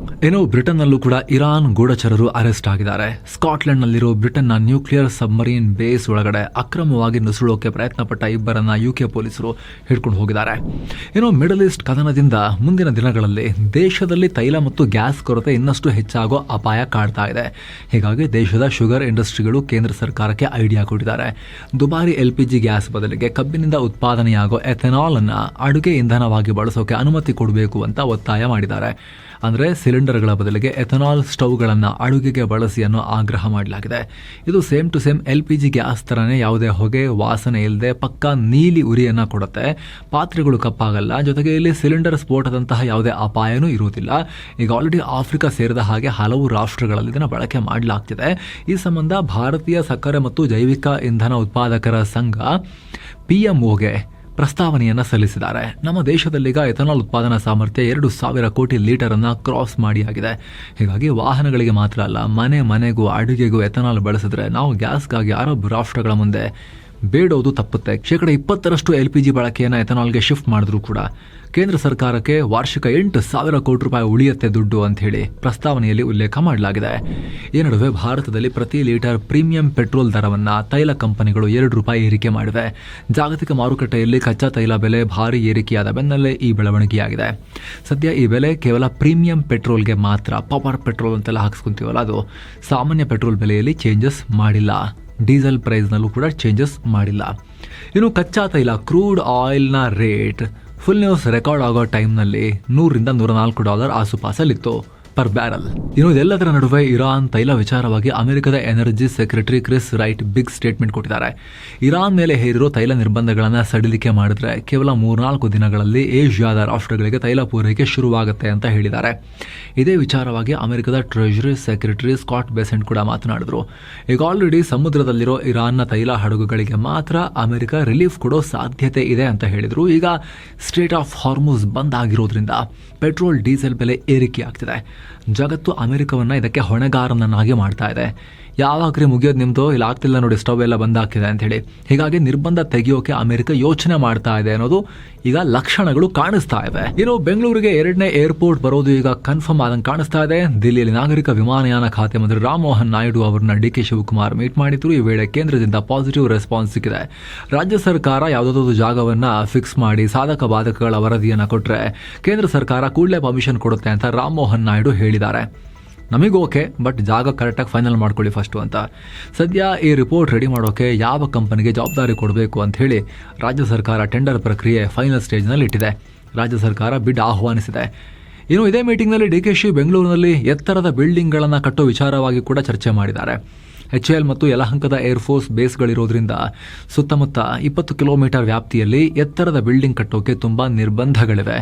ಏನೋ ಬ್ರಿಟನ್ನಲ್ಲೂ ಕೂಡ ಇರಾನ್ ಗೂಢಚರರು ಅರೆಸ್ಟ್ ಆಗಿದ್ದಾರೆ. ಸ್ಕಾಟ್ಲೆಂಡ್ನಲ್ಲಿರೋ ಬ್ರಿಟನ್ನ ನ್ಯೂಕ್ಲಿಯರ್ ಸಬ್ಮರೀನ್ ಬೇಸ್ ಒಳಗಡೆ ಅಕ್ರಮವಾಗಿ ನುಸುಳೋಕೆ ಪ್ರಯತ್ನ ಪಟ್ಟ ಇಬ್ಬರನ್ನ UK ಪೊಲೀಸರು ಹಿಡ್ಕೊಂಡು ಹೋಗಿದ್ದಾರೆ. ಏನೋ ಮಿಡಲ್ ಈಸ್ಟ್ ಕದನದಿಂದ ಮುಂದಿನ ದಿನಗಳಲ್ಲಿ ದೇಶದಲ್ಲಿ ತೈಲ ಮತ್ತು ಗ್ಯಾಸ್ ಕೊರತೆ ಇನ್ನಷ್ಟು ಹೆಚ್ಚಾಗೋ ಅಪಾಯ ಕಾಡ್ತಾ ಇದೆ. ಹೀಗಾಗಿ ದೇಶದ ಶುಗರ್ ಇಂಡಸ್ಟ್ರಿಗಳು ಕೇಂದ್ರ ಸರ್ಕಾರಕ್ಕೆ ಐಡಿಯಾ ಕೊಟ್ಟಿದ್ದಾರೆ. ದುಬಾರಿ LPG ಗ್ಯಾಸ್ ಬದಲಿಗೆ ಕಬ್ಬಿನಿಂದ ಉತ್ಪಾದನೆಯಾಗೋ ಎಥೆನಾಲ್ ಅನ್ನ ಅಡುಗೆ ಇಂಧನವಾಗಿ ಬಳಸೋಕೆ ಅನುಮತಿ ಕೊಡಬೇಕು ಅಂತ ಒತ್ತಾಯ ಮಾಡಿದ್ದಾರೆ. ಅಂದರೆ ಸಿಲಿಂಡರ್ಗಳ ಬದಲಿಗೆ ಎಥೆನಾಲ್ ಸ್ಟವ್ಗಳನ್ನು ಅಡುಗೆಗೆ ಬಳಸಿ ಅನ್ನೋ ಆಗ್ರಹ ಮಾಡಲಾಗಿದೆ. ಇದು same to same LPG gas ಥರನೇ ಯಾವುದೇ ಹೊಗೆ ವಾಸನೆ ಇಲ್ಲದೆ ಪಕ್ಕಾ ನೀಲಿ ಉರಿಯನ್ನು ಕೊಡುತ್ತೆ. ಪಾತ್ರೆಗಳು ಕಪ್ಪಾಗಲ್ಲ. ಜೊತೆಗೆ ಇಲ್ಲಿ ಸಿಲಿಂಡರ್ ಸ್ಫೋಟದಂತಹ ಯಾವುದೇ ಅಪಾಯನೂ ಇರುವುದಿಲ್ಲ. ಈಗ ಆಲ್ರೆಡಿ ಆಫ್ರಿಕಾ ಸೇರಿದ ಹಾಗೆ ಹಲವು ರಾಷ್ಟ್ರಗಳಲ್ಲಿ ಇದನ್ನು ಬಳಕೆ ಮಾಡಲಾಗ್ತಿದೆ. ಈ ಸಂಬಂಧ ಭಾರತೀಯ ಸಕ್ಕರೆ ಮತ್ತು ಜೈವಿಕ ಇಂಧನ ಉತ್ಪಾದಕರ ಸಂಘ PMOಗೆ ಪ್ರಸ್ತಾವನೆಯನ್ನು ಸಲ್ಲಿಸಿದ್ದಾರೆ. ನಮ್ಮ ದೇಶದಲ್ಲೀಗ ಎಥನಾಲ್ ಉತ್ಪಾದನಾ ಸಾಮರ್ಥ್ಯ 2,000 ಕೋಟಿ ಲೀಟರ್ ಅನ್ನ ಕ್ರಾಸ್ ಮಾಡಿ ಆಗಿದೆ. ಹೀಗಾಗಿ ವಾಹನಗಳಿಗೆ ಮಾತ್ರ ಅಲ್ಲ, ಮನೆಗೂ ಅಡುಗೆಗೂ ಎಥನಾಲ್ ಬಳಸಿದ್ರೆ ನಾವು ಗ್ಯಾಸ್ಗಾಗಿ ಅರಬ್ ರಾಷ್ಟ್ರಗಳ ಮುಂದೆ ಬೇಡೋದು ತಪ್ಪುತ್ತೆ. 20% LPG ಬಳಕೆಯನ್ನು ಎಥನಾಲ್ಗೆ ಶಿಫ್ಟ್ ಮಾಡಿದ್ರು ಕೂಡ ಕೇಂದ್ರ ಸರ್ಕಾರಕ್ಕೆ ವಾರ್ಷಿಕ 8,000 ಕೋಟಿ ರೂಪಾಯಿ ಉಳಿಯುತ್ತೆ ದುಡ್ಡು ಅಂತ ಹೇಳಿ ಪ್ರಸ್ತಾವನೆಯಲ್ಲಿ ಉಲ್ಲೇಖ ಮಾಡಲಾಗಿದೆ. ಈ ನಡುವೆ ಭಾರತದಲ್ಲಿ ಪ್ರತಿ ಲೀಟರ್ ಪ್ರೀಮಿಯಂ ಪೆಟ್ರೋಲ್ ದರವನ್ನು ತೈಲ ಕಂಪನಿಗಳು $2 ಏರಿಕೆ ಮಾಡಿವೆ. ಜಾಗತಿಕ ಮಾರುಕಟ್ಟೆಯಲ್ಲಿ ಕಚ್ಚಾ ತೈಲ ಬೆಲೆ ಭಾರಿ ಏರಿಕೆಯಾದ ಬೆನ್ನಲ್ಲೇ ಈ ಬೆಳವಣಿಗೆಯಾಗಿದೆ. ಸದ್ಯ ಈ ಬೆಲೆ ಕೇವಲ ಪ್ರೀಮಿಯಂ ಪೆಟ್ರೋಲ್ಗೆ ಮಾತ್ರ. ಪವರ್ ಪೆಟ್ರೋಲ್ ಅಂತೆಲ್ಲ ಹಾಕ್ಸ್ಕೊಂತೀವಲ್ಲ, ಅದು ಸಾಮಾನ್ಯ ಪೆಟ್ರೋಲ್ ಬೆಲೆಯಲ್ಲಿ ಚೇಂಜಸ್ ಮಾಡಿಲ್ಲ. ಡೀಸೆಲ್ ಪ್ರೈಸ್ನಲ್ಲೂ ಕೂಡ ಚೇಂಜಸ್ ಮಾಡಿಲ್ಲ. ಇನ್ನು ಕಚ್ಚಾ ತೈಲ ಕ್ರೂಡ್ ಆಯಿಲ್ನ ರೇಟ್ ಫುಲ್ ನ್ಯೂಸ್ ರೆಕಾರ್ಡ್ ಆಗೋ ಟೈಮ್ನಲ್ಲಿ $100 ರಿಂದ $104 ಆಸುಪಾಸಲ್ಲಿತ್ತು ಪರ್ ಬ್ಯಾರಲ್. ಇನ್ನು ಇದೆಲ್ಲದರ ನಡುವೆ ಇರಾನ್ ತೈಲ ವಿಚಾರವಾಗಿ ಅಮೆರಿಕದ energy secretary Chris Wright big statement ಕೊಟ್ಟಿದ್ದಾರೆ. ಇರಾನ್ ಮೇಲೆ ಹೇರಿರೋ ತೈಲ ನಿರ್ಬಂಧಗಳನ್ನು ಸಡಿಲಿಕೆ ಮಾಡಿದ್ರೆ ಕೇವಲ 3-4 ದಿನಗಳಲ್ಲಿ ಏಷ್ಯಾದ ರಾಷ್ಟ್ರಗಳಿಗೆ ತೈಲ ಪೂರೈಕೆ ಶುರುವಾಗುತ್ತೆ ಅಂತ ಹೇಳಿದ್ದಾರೆ. ಇದೇ ವಿಚಾರವಾಗಿ ಅಮೆರಿಕದ ಟ್ರೆಜರಿ ಸೆಕ್ರೆಟರಿ ಸ್ಕಾಟ್ ಬೆಸೆಂಟ್ ಕೂಡ ಮಾತನಾಡಿದ್ರು. ಈಗ ಆಲ್ರೆಡಿ ಸಮುದ್ರದಲ್ಲಿರೋ ಇರಾನ್ನ ತೈಲ ಹಡಗುಗಳಿಗೆ ಮಾತ್ರ ಅಮೆರಿಕ ರಿಲೀಫ್ ಕೊಡೋ ಸಾಧ್ಯತೆ ಇದೆ ಅಂತ ಹೇಳಿದ್ರು. ಈಗ ಸ್ಟ್ರೇಟ್ ಆಫ್ ಹಾರ್ಮುಜ್ ಬಂದ್ ಆಗಿರೋದ್ರಿಂದ ಪೆಟ್ರೋಲ್ ಡೀಸೆಲ್ ಬೆಲೆ ಏರಿಕೆ ಆಗ್ತಿದೆ. ಜಗತ್ತು ಅಮೆರಿಕವನ್ನ ಇದಕ್ಕೆ ಹೊಣೆಗಾರನನ್ನಾಗಿ ಮಾಡ್ತಾ ಇದೆ. ಯಾವಾಗ್ರಿ ಮುಗಿಯೋದು ನಿಮ್ದು, ಇಲ್ಲಿ ಆಗ್ತಿಲ್ಲ ನೋಡಿ, ಸ್ಟವ್ ಎಲ್ಲ ಬಂದ್ ಹಾಕಿದೆ ಅಂತ ಹೇಳಿ. ಹೀಗಾಗಿ ನಿರ್ಬಂಧ ತೆಗೆಯೋಕೆ ಅಮೆರಿಕ ಯೋಚನೆ ಮಾಡ್ತಾ ಇದೆ ಅನ್ನೋದು ಈಗ ಲಕ್ಷಣಗಳು ಕಾಣಿಸ್ತಾ ಇವೆ. ಇನ್ನು ಬೆಂಗಳೂರಿಗೆ 2ನೇ ಏರ್ಪೋರ್ಟ್ ಬರೋದು ಈಗ ಕನ್ಫರ್ಮ್ ಆದಂಗೆ ಕಾಣಿಸ್ತಾ ಇದೆ. ದಿಲ್ಲಿಯಲ್ಲಿ ನಾಗರಿಕ ವಿಮಾನಯಾನ ಖಾತೆ ಮಂತ್ರಿ ರಾಮಮೋಹನ್ ನಾಯ್ಡು ಅವರನ್ನ ಡಿ ಕೆ ಶಿವಕುಮಾರ್ ಮೀಟ್ ಮಾಡಿದ್ರು. ಈ ವೇಳೆ ಕೇಂದ್ರದಿಂದ ಪಾಸಿಟಿವ್ ರೆಸ್ಪಾನ್ಸ್ ಸಿಕ್ಕಿದೆ. ರಾಜ್ಯ ಸರ್ಕಾರ ಯಾವುದಾದ್ರು ಜಾಗವನ್ನ ಫಿಕ್ಸ್ ಮಾಡಿ ಸಾಧಕ ಬಾಧಕಗಳ ವರದಿಯನ್ನ ಕೊಟ್ರೆ ಕೇಂದ್ರ ಸರ್ಕಾರ ಕೂಡಲೇ ಪರ್ಮಿಷನ್ ಕೊಡುತ್ತೆ ಅಂತ ರಾಮಮೋಹನ್ ನಾಯ್ಡು ಹೇಳಿದ್ದಾರೆ. ನಮಗೂ ಓಕೆ, ಬಟ್ ಜಾಗ ಕರೆಕ್ಟಾಗಿ ಫೈನಲ್ ಮಾಡ್ಕೊಳ್ಳಿ ಫಸ್ಟು ಅಂತ. ಸದ್ಯ ಈ ರಿಪೋರ್ಟ್ ರೆಡಿ ಮಾಡೋಕೆ ಯಾವ ಕಂಪನಿಗೆ ಜವಾಬ್ದಾರಿ ಕೊಡಬೇಕು ಅಂತ ಹೇಳಿ ರಾಜ್ಯ ಸರ್ಕಾರ ಟೆಂಡರ್ ಪ್ರಕ್ರಿಯೆ ಫೈನಲ್ ಸ್ಟೇಜ್ನಲ್ಲಿ ಇಟ್ಟಿದೆ. ರಾಜ್ಯ ಸರ್ಕಾರ ಬಿಡ್ ಆಹ್ವಾನಿಸಿದೆ. ಇನ್ನು ಇದೇ ಮೀಟಿಂಗ್ನಲ್ಲಿ ಡಿ ಕೆ ಶಿ ಬೆಂಗಳೂರಿನಲ್ಲಿ ಎತ್ತರದ ಬಿಲ್ಡಿಂಗ್ಗಳನ್ನು ಕಟ್ಟೋ ವಿಚಾರವಾಗಿ ಕೂಡ ಚರ್ಚೆ ಮಾಡಿದ್ದಾರೆ. HAL ಮತ್ತು ಯಲಹಂಕದ ಏರ್ಫೋರ್ಸ್ ಬೇಸ್ಗಳಿರೋದ್ರಿಂದ ಸುತ್ತಮುತ್ತ 20 ಕಿಲೋಮೀಟರ್ ವ್ಯಾಪ್ತಿಯಲ್ಲಿ ಎತ್ತರದ ಬಿಲ್ಡಿಂಗ್ ಕಟ್ಟೋಕೆ ತುಂಬ ನಿರ್ಬಂಧಗಳಿವೆ.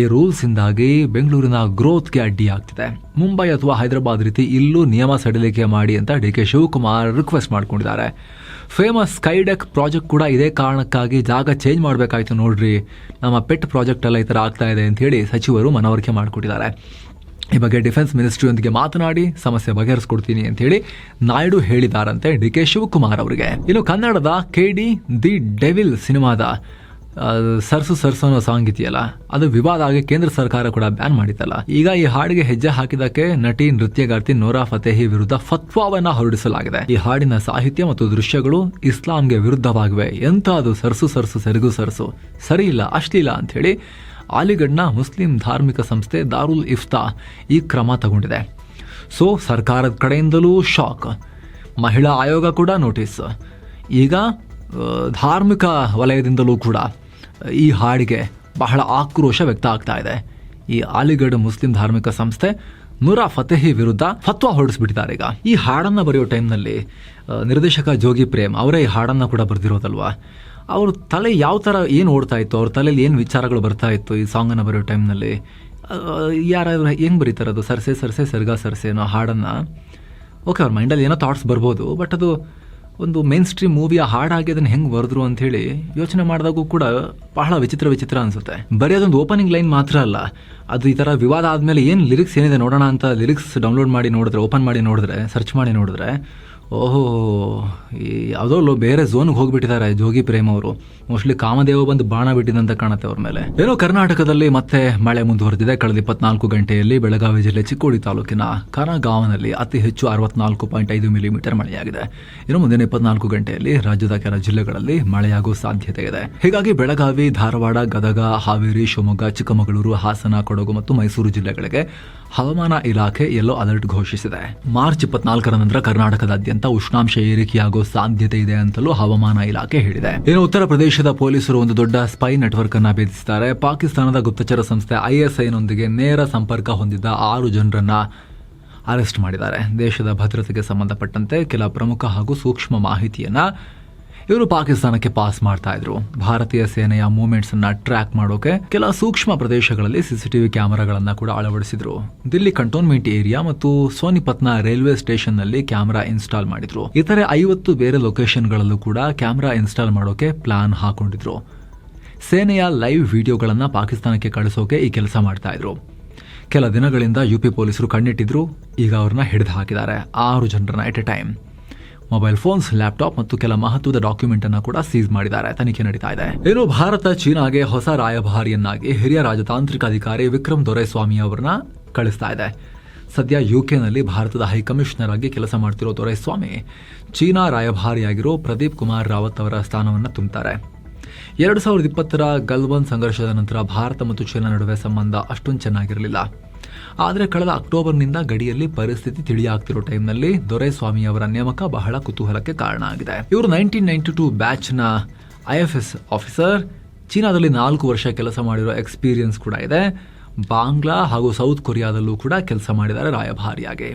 ಈ ರೂಲ್ಸಿಂದಾಗಿ ಬೆಂಗಳೂರಿನ ಗ್ರೋತ್ಗೆ ಅಡ್ಡಿಯಾಗ್ತಿದೆ. ಮುಂಬೈ ಅಥವಾ ಹೈದರಾಬಾದ್ ರೀತಿ ಇಲ್ಲೂ ನಿಯಮ ಸಡಿಲಿಕೆ ಮಾಡಿ ಅಂತ ಡಿ ಕೆ ಶಿವಕುಮಾರ್ ರಿಕ್ವೆಸ್ಟ್ ಮಾಡ್ಕೊಂಡಿದ್ದಾರೆ. ಫೇಮಸ್ ಸ್ಕೈಡೆಕ್ ಪ್ರಾಜೆಕ್ಟ್ ಕೂಡ ಇದೇ ಕಾರಣಕ್ಕಾಗಿ ಜಾಗ ಚೇಂಜ್ ಮಾಡಬೇಕಾಯ್ತು ನೋಡ್ರಿ, ನಮ್ಮ ಪೆಟ್ ಪ್ರಾಜೆಕ್ಟ್ ಎಲ್ಲ ಈ ಥರ ಆಗ್ತಾ ಇದೆ ಅಂತ ಹೇಳಿ ಸಚಿವರು ಮನವರಿಕೆ ಮಾಡಿಕೊಟ್ಟಿದ್ದಾರೆ. ಈ ಬಗ್ಗೆ ಡಿಫೆನ್ಸ್ ಮಿನಿಸ್ಟ್ರಿಯೊಂದಿಗೆ ಮಾತನಾಡಿ ಸಮಸ್ಯೆ ಬಗೆಹರಿಸ್ಕೊಡ್ತೀನಿ ಅಂತ ಹೇಳಿ ನಾಯ್ಡು ಹೇಳಿದಾರಂತೆ ಡಿ ಕೆ ಶಿವಕುಮಾರ್ ಅವರಿಗೆ. ಇನ್ನು ಕನ್ನಡದ KD ದಿ ಡೆವಿಲ್ ಸಿನಿಮಾದ ಸರ್ಸು ಅನ್ನೋ ಸಾಂಗ್ ಇದೆಯಲ್ಲ, ಅದು ವಿವಾದ ಆಗಿ ಕೇಂದ್ರ ಸರ್ಕಾರ ಕೂಡ ಬ್ಯಾನ್ ಮಾಡಿತ್ತಲ್ಲ. ಈಗ ಈ ಹಾಡಿಗೆ ಹೆಜ್ಜೆ ಹಾಕಿದಕ್ಕೆ ನಟಿ ನೃತ್ಯಗಾರ್ತಿ ನೋರಾ ಫತೇಹಿ ವಿರುದ್ಧ ಫತ್ವಾವನ್ನ ಹೊರಡಿಸಲಾಗಿದೆ. ಈ ಹಾಡಿನ ಸಾಹಿತ್ಯ ಮತ್ತು ದೃಶ್ಯಗಳು ಇಸ್ಲಾಂಗೆ ವಿರುದ್ಧವಾಗಿವೆ, ಎಂತ ಅದು ಸರ್ಸು ಸೆರಗು ಸರ್ಸು, ಸರಿ ಇಲ್ಲ, ಅಶ್ಲೀಲ ಅಂತ ಹೇಳಿ ಅಲಿಗಢ್ನ ಮುಸ್ಲಿಂ ಧಾರ್ಮಿಕ ಸಂಸ್ಥೆ ದಾರುಲ್ ಇಫ್ತಾ ಈ ಕ್ರಮ ತಗೊಂಡಿದೆ. ಸೊ ಸರ್ಕಾರದ ಕಡೆಯಿಂದಲೂ ಶಾಕ್, ಮಹಿಳಾ ಆಯೋಗ ಕೂಡ ನೋಟಿಸ್, ಈಗ ಧಾರ್ಮಿಕ ವಲಯದಿಂದಲೂ ಕೂಡ ಈ ಹಾಡಿಗೆ ಬಹಳ ಆಕ್ರೋಶ ವ್ಯಕ್ತ ಆಗ್ತಾ ಇದೆ. ಈ ಅಲಿಗಢ್ ಮುಸ್ಲಿಂ ಧಾರ್ಮಿಕ ಸಂಸ್ಥೆ ನೂರಾ ಫತೇಹಿ ವಿರುದ್ಧ ಫತ್ವಾ ಹೊರಡಿಸ್ಬಿಟ್ಟಿದ್ದಾರೆ. ಈಗ ಈ ಹಾಡನ್ನು ಬರೆಯೋ ಟೈಮ್ನಲ್ಲಿ ನಿರ್ದೇಶಕ ಜೋಗಿ ಪ್ರೇಮ್ ಅವರೇ ಈ ಹಾಡನ್ನು ಕೂಡ ಬರೆದಿರೋದಲ್ವಾ, ಅವ್ರ ತಲೆ ಯಾವ ಥರ ಏನು ಓಡ್ತಾ ಇತ್ತು, ಅವ್ರ ತಲೆಯಲ್ಲಿ ಏನು ವಿಚಾರಗಳು ಬರ್ತಾ ಇತ್ತು ಈ ಸಾಂಗನ್ನು ಬರೆಯೋ ಟೈಮ್ನಲ್ಲಿ, ಯಾರಾದ್ರೂ ಹೆಂಗೆ ಬರೀತಾರೆ ಅದು ಸರ್ಸೆ ಸರ್ಸೆ ಅನ್ನೋ ಹಾಡನ್ನು. ಓಕೆ, ಅವ್ರ ಮೈಂಡಲ್ಲಿ ಏನೋ ಥಾಟ್ಸ್ ಬರ್ಬೋದು, ಬಟ್ ಅದು ಒಂದು ಮೇನ್ ಸ್ಟ್ರೀಮ್ ಮೂವಿಯ ಹಾಡಾಗಿ ಅದನ್ನು ಹೆಂಗೆ ಬರೆದ್ರು ಅಂಥೇಳಿ ಯೋಚನೆ ಮಾಡಿದಾಗೂ ಕೂಡ ಬಹಳ ವಿಚಿತ್ರ ಅನಿಸುತ್ತೆ. ಬರೀ ಅದೊಂದು ಓಪನಿಂಗ್ ಲೈನ್ ಮಾತ್ರ ಅಲ್ಲ, ಅದು ಈ ಥರ ವಿವಾದ ಆದಮೇಲೆ ಏನು ಲಿರಿಕ್ಸ್ ಏನಿದೆ ನೋಡೋಣ ಅಂತ ಲಿರಿಕ್ಸ್ ಡೌನ್ಲೋಡ್ ಮಾಡಿ ನೋಡಿದ್ರೆ, ಓಪನ್ ಮಾಡಿ ನೋಡಿದ್ರೆ, ಸರ್ಚ್ ಮಾಡಿ ನೋಡಿದ್ರೆ, ಓಹೋ, ಈ ಯಾವುದೋ ಬೇರೆ ಝೋನ್ಗೆ ಹೋಗ್ಬಿಟ್ಟಿದ್ದಾರೆ ಜೋಗಿ ಪ್ರೇಮ್ ಅವರು. ಮೋಸ್ಟ್ಲಿ ಕಾಮದೇವ ಬಂದು ಬಾಣ ಬಿಟ್ಟಿದಂತ ಕಾಣುತ್ತೆ ಅವ್ರ ಮೇಲೆ. ಏನೋ ಕರ್ನಾಟಕದಲ್ಲಿ ಮತ್ತೆ ಮಳೆ ಮುಂದುವರೆದಿದೆ. ಕಳೆದ 24 ಗಂಟೆಯಲ್ಲಿ ಬೆಳಗಾವಿ ಜಿಲ್ಲೆ ಚಿಕ್ಕೋಡಿ ತಾಲೂಕಿನ ಕನಗಾವನಲ್ಲಿ ಅತಿ ಹೆಚ್ಚು 64.5 ಮಿಲಿಮೀಟರ್ ಮಳೆಯಾಗಿದೆ. ಇನ್ನು ಮುಂದಿನ 24 ಗಂಟೆಯಲ್ಲಿ ರಾಜ್ಯದ ಕೆಲ ಜಿಲ್ಲೆಗಳಲ್ಲಿ ಮಳೆಯಾಗುವ ಸಾಧ್ಯತೆ ಇದೆ. ಹೀಗಾಗಿ ಬೆಳಗಾವಿ, ಧಾರವಾಡ, ಗದಗ, ಹಾವೇರಿ, ಶಿವಮೊಗ್ಗ, ಚಿಕ್ಕಮಗಳೂರು, ಹಾಸನ, ಕೊಡಗು ಮತ್ತು ಮೈಸೂರು ಜಿಲ್ಲೆಗಳಿಗೆ ಹವಾಮಾನ ಇಲಾಖೆ ಯೆಲ್ಲೋ ಅಲರ್ಟ್ ಘೋಷಿಸಿದೆ. ಮಾರ್ಚ್ 24ರ ನಂತರ ಕರ್ನಾಟಕದಾದ್ಯಂತ ಉಷ್ಣಾಂಶ ಏರಿಕೆಯಾಗುವ ಸಾಧ್ಯತೆ ಇದೆ ಅಂತಲೂ ಹವಾಮಾನ ಇಲಾಖೆ ಹೇಳಿದೆ. ಇನ್ನು ಉತ್ತರ ಪ್ರದೇಶದ ಪೊಲೀಸರು ಒಂದು ದೊಡ್ಡ ಸ್ಪೈ ನೆಟ್ವರ್ಕ್ ಅನ್ನ ಭೇದಿಸಿದ್ದಾರೆ. ಪಾಕಿಸ್ತಾನದ ಗುಪ್ತಚರ ಸಂಸ್ಥೆ ISIನೊಂದಿಗೆ ನೇರ ಸಂಪರ್ಕ ಹೊಂದಿದ್ದ 6 ಜನರನ್ನ ಅರೆಸ್ಟ್ ಮಾಡಿದ್ದಾರೆ. ದೇಶದ ಭದ್ರತೆಗೆ ಸಂಬಂಧಪಟ್ಟಂತೆ ಕೆಲ ಪ್ರಮುಖ ಹಾಗೂ ಸೂಕ್ಷ್ಮ ಮಾಹಿತಿಯನ್ನ ಇವರು ಪಾಕಿಸ್ತಾನಕ್ಕೆ ಪಾಸ್ ಮಾಡ್ತಾ ಇದ್ರು. ಭಾರತೀಯ ಸೇನೆಯ ಮೂವ್ಮೆಂಟ್ಸ್ ಅನ್ನ ಟ್ರ್ಯಾಕ್ ಮಾಡೋಕೆ ಕೆಲ ಸೂಕ್ಷ್ಮ ಪ್ರದೇಶಗಳಲ್ಲಿ CCTV ಕ್ಯಾಮೆರಾಗಳನ್ನ ಕೂಡ ಅಳವಡಿಸಿದ್ರು. ದಿಲ್ಲಿ ಕಂಟೋನ್ಮೆಂಟ್ ಏರಿಯಾ ಮತ್ತು ಸೋನಿಪತ್ನ ರೈಲ್ವೆ ಸ್ಟೇಷನ್ ನಲ್ಲಿ ಕ್ಯಾಮೆರಾ ಇನ್ಸ್ಟಾಲ್ ಮಾಡಿದ್ರು. ಇತರೆ 50 ಬೇರೆ ಲೊಕೇಶನ್ಗಳಲ್ಲೂ ಕೂಡ ಕ್ಯಾಮೆರಾ ಇನ್ಸ್ಟಾಲ್ ಮಾಡೋಕೆ ಪ್ಲಾನ್ ಹಾಕೊಂಡಿದ್ರು. ಸೇನೆಯ ಲೈವ್ ವಿಡಿಯೋಗಳನ್ನ ಪಾಕಿಸ್ತಾನಕ್ಕೆ ಕಳಿಸೋಕೆ ಈ ಕೆಲಸ ಮಾಡ್ತಾ ಇದ್ರು. ಕೆಲ ದಿನಗಳಿಂದ UP ಪೊಲೀಸರು ಕಣ್ಣಿಟ್ಟಿದ್ರು. ಈಗ ಅವ್ರನ್ನ ಹಿಡಿದು ಹಾಕಿದ್ದಾರೆ. 6 ಜನರನ್ನ at a time. Mobile phones, laptop ಮತ್ತು ಕೆಲ ಮಹತ್ವದ ಡಾಕ್ಯುಮೆಂಟ್ ಅನ್ನು ಕೂಡ ಸೀಸ್ ಮಾಡಿದ್ದಾರೆ. ತನಿಖೆ ನಡೀತಾ ಇದೆ. ಇನ್ನು ಭಾರತ ಚೀನಾಗೆ ಹೊಸ ರಾಯಭಾರಿಯನ್ನಾಗಿ ಹಿರಿಯ ರಾಜತಾಂತ್ರಿಕ ಅಧಿಕಾರಿ ವಿಕ್ರಮ್ ದೊರೈಸ್ವಾಮಿ ಅವರನ್ನ ಕಳಿಸ್ತಾ ಇದೆ. ಸದ್ಯ UKನಲ್ಲಿ ಭಾರತದ ಹೈಕಮಿಷನರ್ ಆಗಿ ಕೆಲಸ ಮಾಡ್ತಿರೋ ದೊರೈಸ್ವಾಮಿ ಚೀನಾ ರಾಯಭಾರಿಯಾಗಿರೋ ಪ್ರದೀಪ್ ಕುಮಾರ್ ರಾವತ್ ಅವರ ಸ್ಥಾನವನ್ನು ತುಂಬುತ್ತಾರೆ. 2020ರ ಗಲ್ವಾನ್ ಸಂಘರ್ಷದ ನಂತರ ಭಾರತ ಮತ್ತು ಚೀನಾ ನಡುವೆ ಸಂಬಂಧ ಅಷ್ಟೊಂದು ಚೆನ್ನಾಗಿರಲಿಲ್ಲ. ಆದರೆ ಕಳೆದ ಅಕ್ಟೋಬರ್ನಿಂದ ಗಡಿಯಲ್ಲಿ ಪರಿಸ್ಥಿತಿ ತಿಳಿಯಾಗ್ತಿರೋ ಟೈಮ್ನಲ್ಲಿ ದೊರೈಸ್ವಾಮಿ ಅವರ ನೇಮಕ ಬಹಳ ಕುತೂಹಲಕ್ಕೆ ಕಾರಣ ಆಗಿದೆ. ಇವರು 1992 ಬ್ಯಾಚ್ನ IFS ಆಫೀಸರ್. ಚೀನಾದಲ್ಲಿ 4 ವರ್ಷ ಕೆಲಸ ಮಾಡಿರೋ ಎಕ್ಸ್ಪೀರಿಯನ್ಸ್ ಕೂಡ ಇದೆ. ಬಾಂಗ್ಲಾ ಹಾಗೂ ಸೌತ್ ಕೊರಿಯಾದಲ್ಲೂ ಕೂಡ ಕೆಲಸ ಮಾಡಿದ್ದಾರೆ ರಾಯಭಾರಿಯಾಗಿ.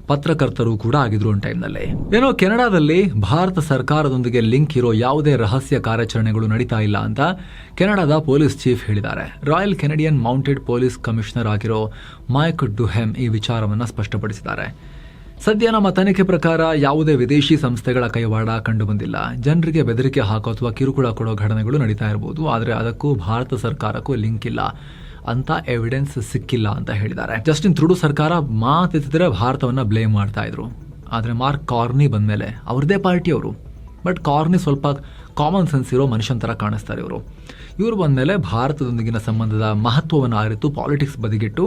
ಪತ್ರಕರ್ತರು ಕೂಡ ಆಗಿದ್ರು ಒಂದು ಟೈಮ್ನಲ್ಲಿ. ಏನೋ ಕೆನಡಾದಲ್ಲಿ ಭಾರತ ಸರ್ಕಾರದೊಂದಿಗೆ ಲಿಂಕ್ ಇರೋ ಯಾವುದೇ ರಹಸ್ಯ ಕಾರ್ಯಾಚರಣೆಗಳು ನಡೀತಾ ಇಲ್ಲ ಅಂತ ಕೆನಡಾದ ಪೊಲೀಸ್ ಚೀಫ್ ಹೇಳಿದ್ದಾರೆ. Royal Canadian mounted police commissioner ಆಗಿರೋ ಮೈಕ್ ಡುಹೆಮ್ ಈ ವಿಚಾರವನ್ನು ಸ್ಪಷ್ಟಪಡಿಸಿದ್ದಾರೆ. ಸದ್ಯ ನಮ್ಮ ತನಿಖೆ ಪ್ರಕಾರ ಯಾವುದೇ ವಿದೇಶಿ ಸಂಸ್ಥೆಗಳ ಕೈವಾಡ ಕಂಡು ಬಂದಿಲ್ಲ. ಜನರಿಗೆ ಬೆದರಿಕೆ ಹಾಕೋ ಅಥವಾ ಕಿರುಕುಳ ಕೊಡೋ ಘಟನೆಗಳು ನಡೀತಾ ಇರಬಹುದು, ಆದರೆ ಅದಕ್ಕೂ ಭಾರತ ಸರ್ಕಾರಕ್ಕೂ ಲಿಂಕ್ ಇಲ್ಲ ಅಂತ ಎವಿಡೆನ್ಸ್ ಸಿಕ್ಕಿಲ್ಲ ಅಂತ ಹೇಳಿದ್ದಾರೆ. ಜಸ್ಟಿನ್ ಟ್ರೂಡೋ ಸರ್ಕಾರ ಮಾತೆತ್ತಿದ್ರೆ ಭಾರತವನ್ನ ಬ್ಲೇಮ್ ಮಾಡ್ತಾ ಇದ್ರು. ಆದರೆ ಮಾರ್ಕ್ ಕಾರ್ನಿ ಬಂದಮೇಲೆ ಅವ್ರದ್ದೇ ಪಾರ್ಟಿಯವರು, ಬಟ್ ಕಾರ್ನಿ ಸ್ವಲ್ಪ ಕಾಮನ್ ಸೆನ್ಸ್ ಇರೋ ಮನುಷ್ಯನ ಥರ ಕಾಣಿಸ್ತಾರೆ ಇವರು ಬಂದಮೇಲೆ ಭಾರತದೊಂದಿಗಿನ ಸಂಬಂಧದ ಮಹತ್ವವನ್ನು ಅರಿತು ಪಾಲಿಟಿಕ್ಸ್ ಬದಿಗಿಟ್ಟು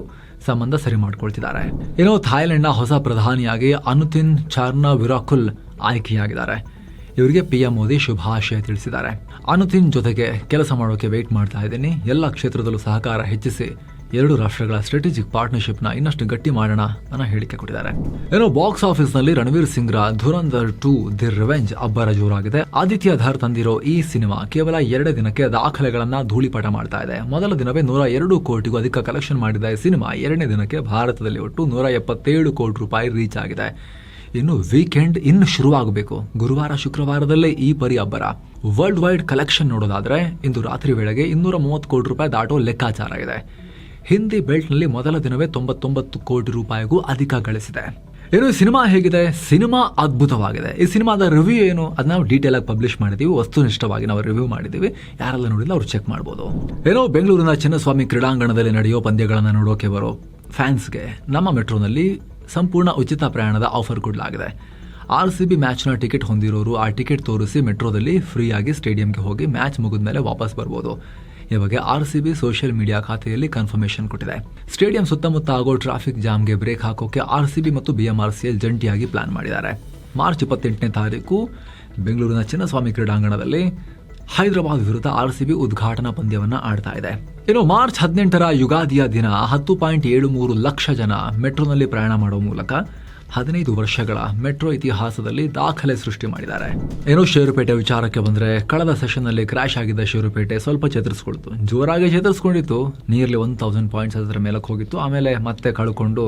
ಸಂಬಂಧ ಸರಿ ಮಾಡ್ಕೊಳ್ತಿದ್ದಾರೆ. ಏನೋ ಥಾಯ್ಲೆಂಡ್ನ ಹೊಸ ಪ್ರಧಾನಿಯಾಗಿ ಅನುತಿನ್ ಚಾರ್ನವಿರಾಕುಲ್ ಆಯ್ಕೆಯಾಗಿದ್ದಾರೆ. ಇವರಿಗೆ PM ಮೋದಿ ಶುಭಾಶಯ ತಿಳಿಸಿದ್ದಾರೆ. ಅನುತಿನ್ ಜೊತೆಗೆ ಕೆಲಸ ಮಾಡೋಕೆ ವೇಟ್ ಮಾಡ್ತಾ ಇದ್ದೀನಿ. ಎಲ್ಲ ಕ್ಷೇತ್ರದಲ್ಲೂ ಸಹಕಾರ ಹೆಚ್ಚಿಸಿ 2 ರಾಷ್ಟ್ರಗಳ ಸ್ಟ್ರಾಟಜಿಕ್ ಪಾರ್ಟ್ನರ್ಶಿಪ್ನ ಇನ್ನಷ್ಟು ಗಟ್ಟಿ ಮಾಡೋಣ ಅನ್ನೋ ಹೇಳಿಕೆ ಕೊಟ್ಟಿದ್ದಾರೆ. ಏನೋ ಬಾಕ್ಸ್ ಆಫೀಸ್ನಲ್ಲಿ ರಣವೀರ್ ಸಿಂಗ್ರ ಧುರಂಧರ್ 2 ದಿ ರಿವೆಂಜ್ ಅಬ್ಬರ ಜೋರಾಗಿದೆ. ಆದಿತ್ಯ ಧರ್ ತಂದಿರೋ ಈ ಸಿನಿಮಾ ಕೇವಲ 2 ದಿನಕ್ಕೆ ದಾಖಲೆಗಳನ್ನ ಧೂಳಿಪಟ ಮಾಡ್ತಾ ಇದೆ. ಮೊದಲ ದಿನವೇ 102 ಕೋಟಿಗೂ ಅಧಿಕ ಕಲೆಕ್ಷನ್ ಮಾಡಿದ ಈ ಸಿನಿಮಾ 2ನೇ ದಿನಕ್ಕೆ ಭಾರತದಲ್ಲಿ ಒಟ್ಟು 177 ಕೋಟಿ ರೂಪಾಯಿ ರೀಚ್ ಆಗಿದೆ. ಇನ್ನು ವೀಕೆಂಡ್ ಇನ್ನು ಶುರುವಾಗಬೇಕು. ಗುರುವಾರ ಶುಕ್ರವಾರದಲ್ಲೇ ಈ ಪರಿ ಅಬ್ಬರ. ವರ್ಲ್ಡ್ ವೈಡ್ ಕಲೆಕ್ಷನ್ ನೋಡೋದಾದ್ರೆ ಇಂದು ರಾತ್ರಿ ವೇಳೆಗೆ 230 ಕೋಟಿ ರೂಪಾಯಿ ದಾಟೋ ಲೆಕ್ಕಾಚಾರ ಇದೆ. ಹಿಂದಿ ಬೆಲ್ಟ್ನಲ್ಲಿ ಮೊದಲ ದಿನವೇ 99 ಕೋಟಿ ರೂಪಾಯಿಗೂ ಅಧಿಕ ಗಳಿಸಿದೆ. ಏನು ಸಿನಿಮಾ ಹೇಗಿದೆ? ಸಿನಿಮಾ ಅದ್ಭುತವಾಗಿದೆ. ಈ ಸಿನಿಮಾದ ರಿವ್ಯೂ ಏನು ಅದನ್ನ ನಾವು ಡೀಟೇಲ್ ಆಗಿ ಪಬ್ಲಿಷ್ ಮಾಡಿದೀವಿ. ವಸ್ತುನಿಷ್ಠವಾಗಿ ನಾವು ರಿವ್ಯೂ ಮಾಡಿದೀವಿ. ಯಾರೆಲ್ಲ ನೋಡಿಲ್ಲ ಅವ್ರು ಚೆಕ್ ಮಾಡ್ಬೋದು. ಏನೋ ಬೆಂಗಳೂರಿನ ಚಿನ್ನಸ್ವಾಮಿ ಕ್ರೀಡಾಂಗಣದಲ್ಲಿ ನಡೆಯೋ ಪಂದ್ಯಗಳನ್ನು ನೋಡೋಕೆ ಬರೋ ಫ್ಯಾನ್ಸ್ಗೆ ನಮ್ಮ ಮೆಟ್ರೋನಲ್ಲಿ ಸಂಪೂರ್ಣ ಉಚಿತ ಪ್ರಯಾಣದ ಆಫರ್ ಕೊಡಲಾಗಿದೆ. RCB ಮ್ಯಾಚ್ನ ಟಿಕೆಟ್ ಹೊಂದಿರೋರು ಆ ಟಿಕೆಟ್ ತೋರಿಸಿ ಮೆಟ್ರೋದಲ್ಲಿ ಫ್ರೀಯಾಗಿ ಸ್ಟೇಡಿಯಂಗೆ ಹೋಗಿ ಮ್ಯಾಚ್ ಮುಗಿದ ಮೇಲೆ ವಾಪಸ್ ಬರ್ಬೋದು. ಈ ಬಗ್ಗೆ RCB ಸೋಷಿಯಲ್ ಮೀಡಿಯಾ ಖಾತೆಯಲ್ಲಿ ಕನ್ಫರ್ಮೇಷನ್ ಕೊಟ್ಟಿದೆ. ಸ್ಟೇಡಿಯಂ ಸುತ್ತಮುತ್ತ ಆಗೋ ಟ್ರಾಫಿಕ್ ಜಾಮ್ಗೆ ಬ್ರೇಕ್ ಹಾಕೋಕೆ RCB ಮತ್ತು BMRCL ಜಂಟಿಯಾಗಿ ಪ್ಲಾನ್ ಮಾಡಿದ್ದಾರೆ. ಮಾರ್ಚ್ 28ನೇ ತಾರೀಕು ಬೆಂಗಳೂರಿನ ಚಿನ್ನಸ್ವಾಮಿ ಕ್ರೀಡಾಂಗಣದಲ್ಲಿ ಹೈದರಾಬಾದ್ ವಿರುದ್ಧ RCB ಉದ್ಘಾಟನಾ ಪಂದ್ಯವನ್ನು ಆಡ್ತಾ ಇದೆ. ಇನ್ನು ಮಾರ್ಚ್ 18ರ ಯುಗಾದಿಯ ದಿನ 10.73 ಲಕ್ಷ ಜನ ಮೆಟ್ರೋನಲ್ಲಿ ಪ್ರಯಾಣ ಮಾಡುವ ಮೂಲಕ 15 ವರ್ಷಗಳ ಮೆಟ್ರೋ ಇತಿಹಾಸದಲ್ಲಿ ದಾಖಲೆ ಸೃಷ್ಟಿ ಮಾಡಿದ್ದಾರೆ. ಏನೋ ಷೇರುಪೇಟೆ ವಿಚಾರಕ್ಕೆ ಬಂದರೆ ಕಳೆದ ಸೆಷನ್ನಲ್ಲಿ ಕ್ರ್ಯಾಶ್ ಆಗಿದ್ದ ಷೇರುಪೇಟೆ ಸ್ವಲ್ಪ ಚೇತರಿಸಿಕೊಳ್ತು. ಜೋರಾಗಿ ಚೇತರಿಸ್ಕೊಂಡಿತ್ತು. ನಿಯರ್ಲಿ 1000 ಪಾಯಿಂಟ್ಸ್ ಅದರ ಮೇಲಕ್ಕೆ ಹೋಗಿತ್ತು. ಆಮೇಲೆ ಮತ್ತೆ ಕಳ್ಕೊಂಡು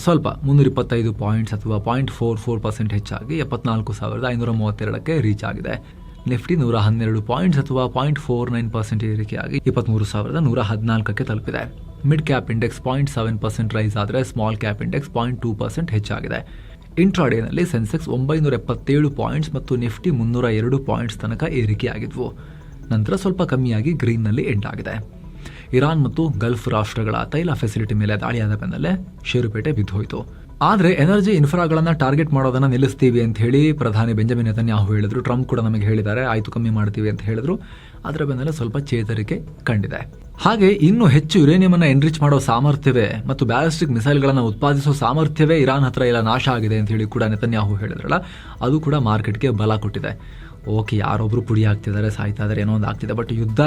ಸ್ವಲ್ಪ 325 ಪಾಯಿಂಟ್ಸ್ ಅಥವಾ 0.44% ಹೆಚ್ಚಾಗಿ 74,532ಕ್ಕೆ ರೀಚ್ ಆಗಿದೆ. ನಿಫ್ಟಿ 112 ಪಾಯಿಂಟ್ಸ್ ಅಥವಾ 0.49% ಏರಿಕೆಯಾಗಿ 23,114ಕ್ಕೆ ತಲುಪಿದೆ. ಮಿಡ್ ಕ್ಯಾಪ್ ಇಂಡೆಕ್ಸ್ 0.7% ರೈಸ್ ಆದರೆ ಸ್ಮಾಲ್ ಕ್ಯಾಪ್ ಇಂಡೆಕ್ಸ್ 0.2% ಹೆಚ್ಚಾಗಿದೆ. ಇಂಟ್ರಾಡೇನಲ್ಲಿ ಸೆನ್ಸೆಕ್ಸ್ 977 ಪಾಯಿಂಟ್ಸ್ ಮತ್ತು ನಿಫ್ಟಿ 302 ಪಾಯಿಂಟ್ಸ್ ತನಕ ಏರಿಕೆಯಾಗಿದ್ವು. ನಂತರ ಸ್ವಲ್ಪ ಕಮ್ಮಿಯಾಗಿ ಗ್ರೀನ್ನಲ್ಲಿ ಎಂಡ್ ಆಗಿದೆ. ಇರಾನ್ ಮತ್ತು ಗಲ್ಫ್ ರಾಷ್ಟ್ರಗಳ ತೈಲ ಫೆಸಿಲಿಟಿ ಮೇಲೆ ದಾಳಿಯಾದ ಬೆನ್ನಲ್ಲೇ ಷೇರುಪೇಟೆ ಬಿದ್ದೋಯಿತು. ಆದರೆ ಎನರ್ಜಿ ಇನ್ಫ್ರಾಗಳನ್ನ ಟಾರ್ಗೆಟ್ ಮಾಡೋದನ್ನ ನಿಲ್ಲಿಸ್ತೀವಿ ಅಂತ ಹೇಳಿ ಪ್ರಧಾನಿ ಬೆಂಜಮಿನ್ ನೆತನ್ಯಾಹು ಹೇಳಿದ್ರು. ಟ್ರಂಪ್ ಕೂಡ ನಮಗೆ ಹೇಳಿದ್ದಾರೆ, ಆಯ್ತು ಕಮ್ಮಿ ಮಾಡ್ತೀವಿ ಅಂತ ಹೇಳಿದ್ರು. ಅದರ ಬೆನ್ನಲ್ಲೇ ಸ್ವಲ್ಪ ಚೇತರಿಕೆ ಕಂಡಿದೆ. ಹಾಗೆ ಇನ್ನೂ ಹೆಚ್ಚು ಯುರೇನಿಯಂ ಅನ್ನ ಎನ್ರಿಚ್ ಮಾಡೋ ಸಾಮರ್ಥ್ಯವೇ ಮತ್ತು ಬ್ಯಾಲಿಸ್ಟಿಕ್ ಮಿಸೈಲ್ಗಳನ್ನು ಉತ್ಪಾದಿಸೋ ಸಾಮರ್ಥ್ಯವೇ ಇರಾನ್ ಹತ್ರ ಎಲ್ಲ ನಾಶ ಆಗಿದೆ ಅಂತ ಹೇಳಿ ಕೂಡ ನೆತನ್ಯಾಹು ಹೇಳಿದ್ರಲ್ಲ, ಅದು ಕೂಡ ಮಾರ್ಕೆಟ್ಗೆ ಬಲ ಕೊಟ್ಟಿದೆ. ಓಕೆ, ಯಾರೊಬ್ರು ಪುಡಿ ಆಗ್ತಿದ್ದಾರೆ, ಸಾಯ್ತಾ ಇದ್ದಾರೆ, ಏನೋ ಒಂದು ಆಗ್ತಿದೆ, ಬಟ್ ಯುದ್ಧ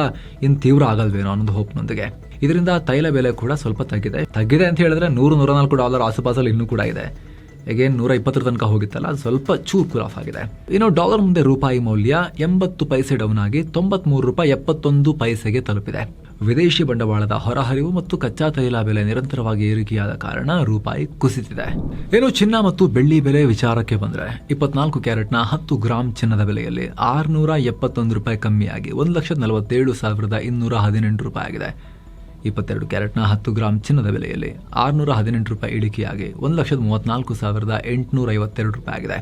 ಇನ್ನು ತೀವ್ರ ಆಗಲ್ವೇನೋ ಅನ್ನೋದು ಹೋಪ್ನೊಂದಿಗೆ ಇದರಿಂದ ತೈಲ ಬೆಲೆ ಕೂಡ ಸ್ವಲ್ಪ ತಗ್ಗಿದೆ ಅಂತ ಹೇಳಿದ್ರೆ $100-104 ಆಸುಪಾಸಲ್ಲಿ ಇನ್ನೂ ಕೂಡ ಇದೆ. ಅಗೇನ್ 120 ತನಕ ಹೋಗಿತ್ತಲ್ಲ, ಅದು ಸ್ವಲ್ಪ ಚೂರ್ ಕೂಲ್ ಆಫ್ ಆಗಿದೆ. ಇನ್ನು ಡಾಲರ್ ಮುಂದೆ ರೂಪಾಯಿ ಮೌಲ್ಯ 80 ಪೈಸೆ ಡೌನ್ ಆಗಿ $93.71 ತಲುಪಿದೆ. ವಿದೇಶಿ ಬಂಡವಾಳದ ಹೊರಹರಿವು ಮತ್ತು ಕಚ್ಚಾ ತೈಲ ಬೆಲೆ ನಿರಂತರವಾಗಿ ಏರಿಕೆಯಾದ ಕಾರಣ ರೂಪಾಯಿ ಕುಸಿತಿದೆ. ಏನು ಚಿನ್ನ ಮತ್ತು ಬೆಳ್ಳಿ ಬೆಲೆ ವಿಚಾರಕ್ಕೆ ಬಂದ್ರೆ 24 ಕ್ಯಾರೆಟ್ನ 10 ಗ್ರಾಂ ಚಿನ್ನದ ಬೆಲೆಯಲ್ಲಿ $671 ಕಮ್ಮಿಯಾಗಿ 1,47,218 ರೂಪಾಯಿ ಆಗಿದೆ. 22 ಕ್ಯಾರೆಟ್ನ 10 ಗ್ರಾಂ ಚಿನ್ನದ ಬೆಲೆಯಲ್ಲಿ $618 ಇಳಿಕೆಯಾಗಿ 1,34,852 ರೂಪಾಯಿ ಆಗಿದೆ.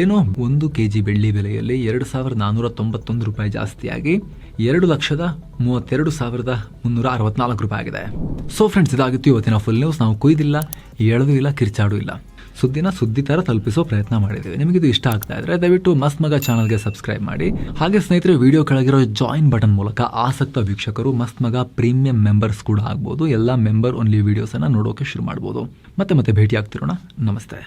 ಏನು 1 kg ಬೆಳ್ಳಿ ಬೆಲೆಯಲ್ಲಿ 2,491 ರೂಪಾಯಿ ಜಾಸ್ತಿಯಾಗಿ 2,32,364 ರೂಪಾಯಿ ಆಗಿದೆ. ಸೊ ಫ್ರೆಂಡ್ಸ್, ಇದಾಗಿತ್ತು ಇವತ್ತಿನ ಫುಲ್ ನ್ಯೂಸ್. ನಾವು ಕುಯ್ದಿಲ್ಲ, ಎಳೆದೂ ಇಲ್ಲ, ಕಿರ್ಚಾಡೂ ಇಲ್ಲ. ಸುದ್ದಿ ತರ ತಲುಪಿಸೋ ಪ್ರಯತ್ನ ಮಾಡಿದ್ದೀವಿ. ನಿಮಗಿದು ಇಷ್ಟ ಆಗ್ತಾ ಇದ್ರೆ ದಯವಿಟ್ಟು ಮಸ್ತ್ ಮಗ ಚಾನಲ್ಗೆ ಸಬ್ಸ್ಕ್ರೈಬ್ ಮಾಡಿ. ಹಾಗೆ ಸ್ನೇಹಿತರೆ, ವಿಡಿಯೋ ಕೆಳಗಿರೋ ಜಾಯಿನ್ ಬಟನ್ ಮೂಲಕ ಆಸಕ್ತ ವೀಕ್ಷಕರು ಮಸ್ತ್ ಮಗ ಪ್ರೀಮಿಯಂ ಮೆಂಬರ್ಸ್ ಕೂಡ ಆಗ್ಬೋದು. ಎಲ್ಲ ಮೆಂಬರ್ ಓನ್ಲಿ ವಿಡಿಯೋಸ್ ಅನ್ನ ನೋಡೋಕೆ ಶುರು ಮಾಡ್ಬೋದು. ಮತ್ತೆ ಭೇಟಿ ಆಗ್ತಿರೋಣ. ನಮಸ್ತೆ.